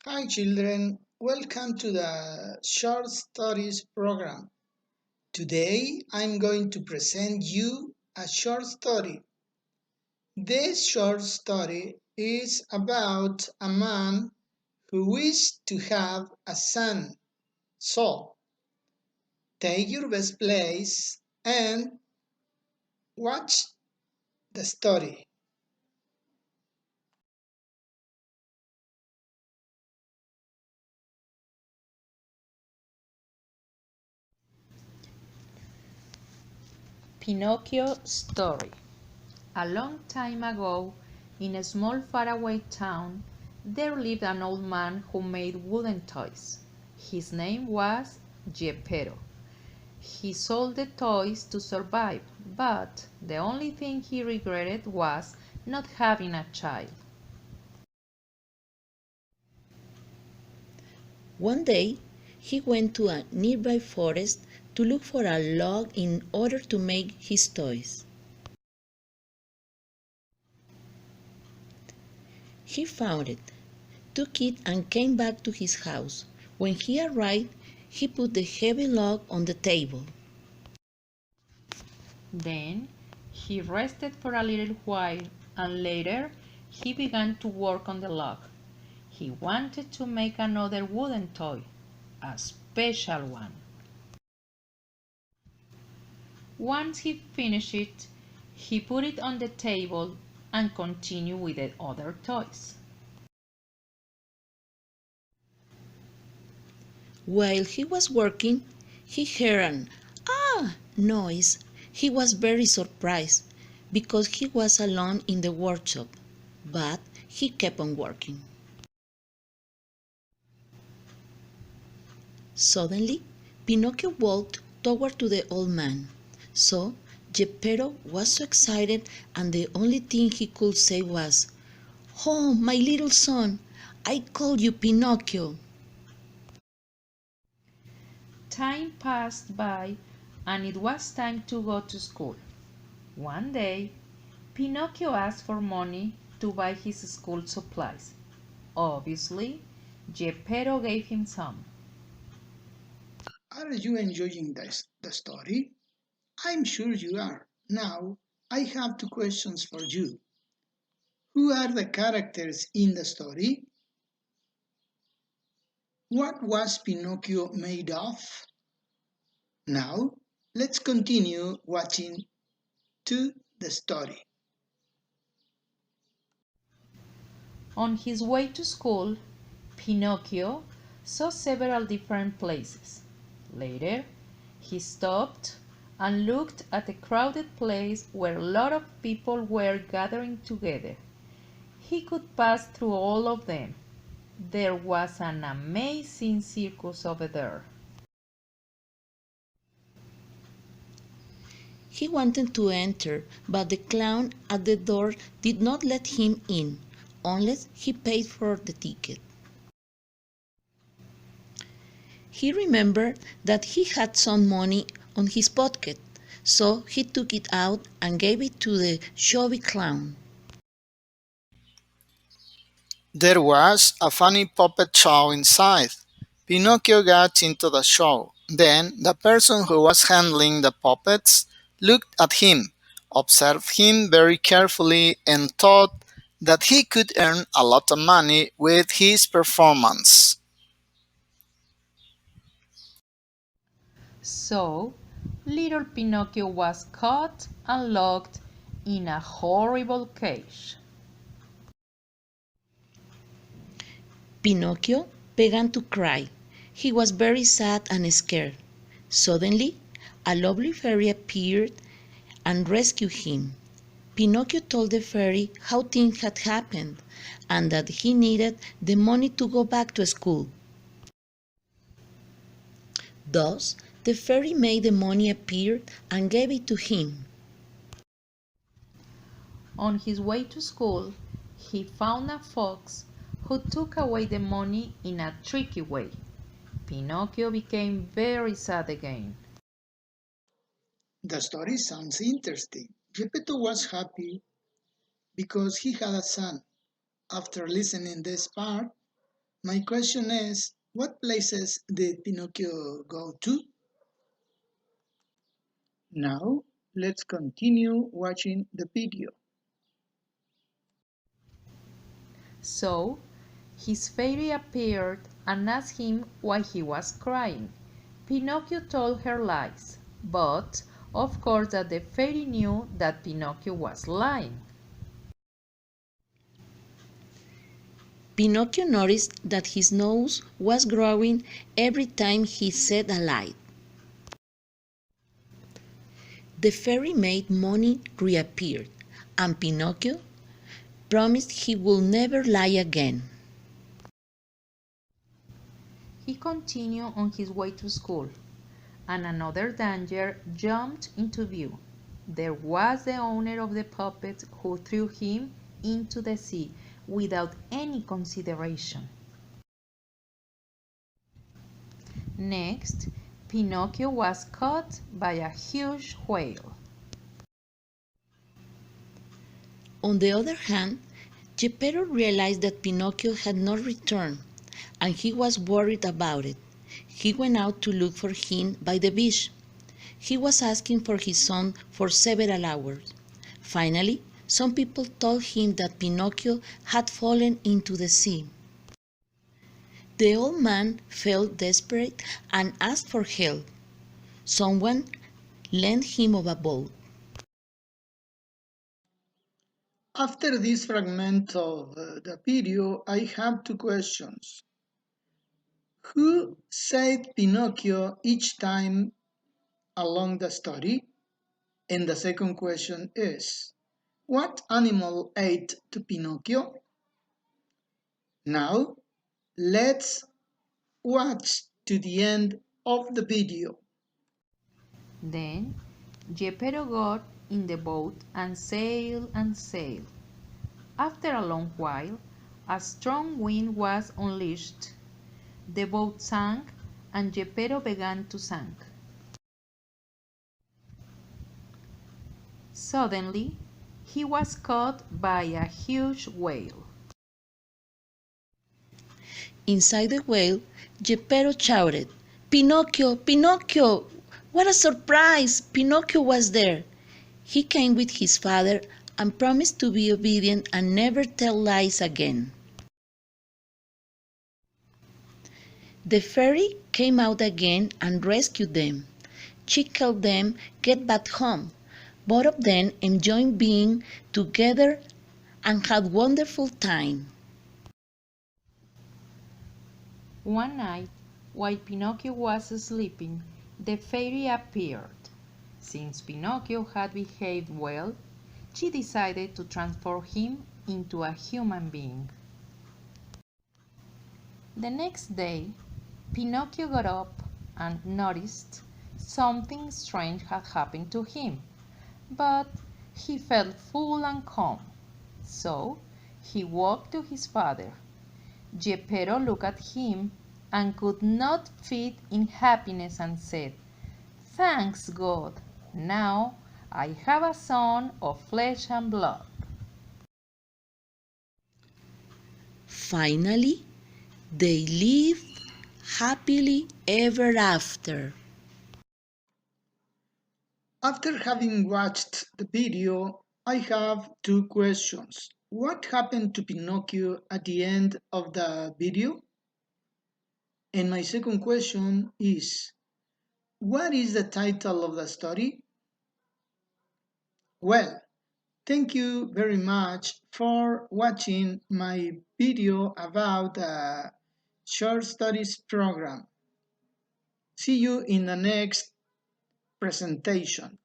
Hi children, welcome to the Short Stories program. Today I'm going to present you a short story. This short story is about a man who wished to have a son. So, take your best place and watch the story. Pinocchio story. A long time ago, in a small faraway town, there lived an old man who made wooden toys. His name was Geppetto. He sold the toys to survive, but the only thing he regretted was not having a child. One day, he went to a nearby forest to look for a log in order to make his toys. He found it, took it, and came back to his house. When he arrived, he put the heavy log on the table. Then he rested for a little while, and later he began to work on the log. He wanted to make another wooden toy, a special one. Once he finished it, he put it on the table and continued with the other toys. While he was working, he heard an "ah" noise. He was very surprised because he was alone in the workshop, but he kept on working. Suddenly, Pinocchio walked toward to the old man. So Geppetto was so excited, and the only thing he could say was, "Oh, my little son, I call you Pinocchio." Time passed by and it was time to go to school. One day, Pinocchio asked for money to buy his school supplies. Obviously, Geppetto gave him some. Are you enjoying the story? I'm sure you are. Now, I have two questions for you. Who are the characters in the story? What was Pinocchio made of? Now, let's continue watching to the story. On his way to school, Pinocchio saw several different places. Later, he stopped and looked at a crowded place where a lot of people were gathering together. He could pass through all of them. There was an amazing circus over there. He wanted to enter, but the clown at the door did not let him in unless he paid for the ticket. He remembered that he had some money on his pocket, so he took it out and gave it to the shabby clown. There was a funny puppet show inside. Pinocchio got into the show. Then the person who was handling the puppets looked at him, observed him very carefully, and thought that he could earn a lot of money with his performance. So, little Pinocchio was caught and locked in a horrible cage. Pinocchio began to cry. He was very sad and scared. Suddenly, a lovely fairy appeared and rescued him. Pinocchio told the fairy how things had happened and that he needed the money to go back to school. Thus, the fairy made the money appear and gave it to him. On his way to school, he found a fox who took away the money in a tricky way. Pinocchio became very sad again. The story sounds interesting. Geppetto was happy because he had a son. After listening this part, My question is, what places did Pinocchio go to? Now, let's continue watching the video. So his fairy appeared and asked him why he was crying. Pinocchio told her lies, but of course that the fairy knew that Pinocchio was lying. Pinocchio noticed that his nose was growing every time he said a lie. The fairy made money reappear, and Pinocchio promised he would never lie again. He continued on his way to school, and another danger jumped into view. There was the owner of the puppet who threw him into the sea without any consideration. Next, Pinocchio was caught by a huge whale. On the other hand, Geppetto realized that Pinocchio had not returned, and he was worried about it. He went out to look for him by the beach. He was asking for his son for several hours. Finally, some people told him that Pinocchio had fallen into the sea. The old man felt desperate and asked for help. Someone lent him a boat. After this fragment of the video, I have two questions. Who saved Pinocchio each time along the story? And the second question is, what animal ate to Pinocchio? Now, let's watch to the end of the video. Then Geppetto got in the boat and sailed and sailed. After a long while, a strong wind was unleashed. The boat sank, and Geppetto began to sink. Suddenly, he was caught by a huge whale. Inside the whale, Geppetto shouted, "Pinocchio! Pinocchio!" What a surprise! Pinocchio was there. He came with his father and promised to be obedient and never tell lies again. The fairy came out again and rescued them. She helped them get back home. Both of them enjoyed being together and had wonderful time. One night, while Pinocchio was sleeping, the fairy appeared. Since Pinocchio had behaved well, she decided to transform him into a human being. The next day, Pinocchio got up and noticed something strange had happened to him, but he felt full and calm. So he walked to his father. Geppetto looked at him and could not feed in happiness and said, "Thanks God, now I have a son of flesh and blood." Finally, they lived happily ever after. After having watched the video, I have two questions. What happened to Pinocchio at the end of the video? And my second question is, what is the title of the story? Well, thank you very much for watching my video about the short stories program. See you in the next presentation.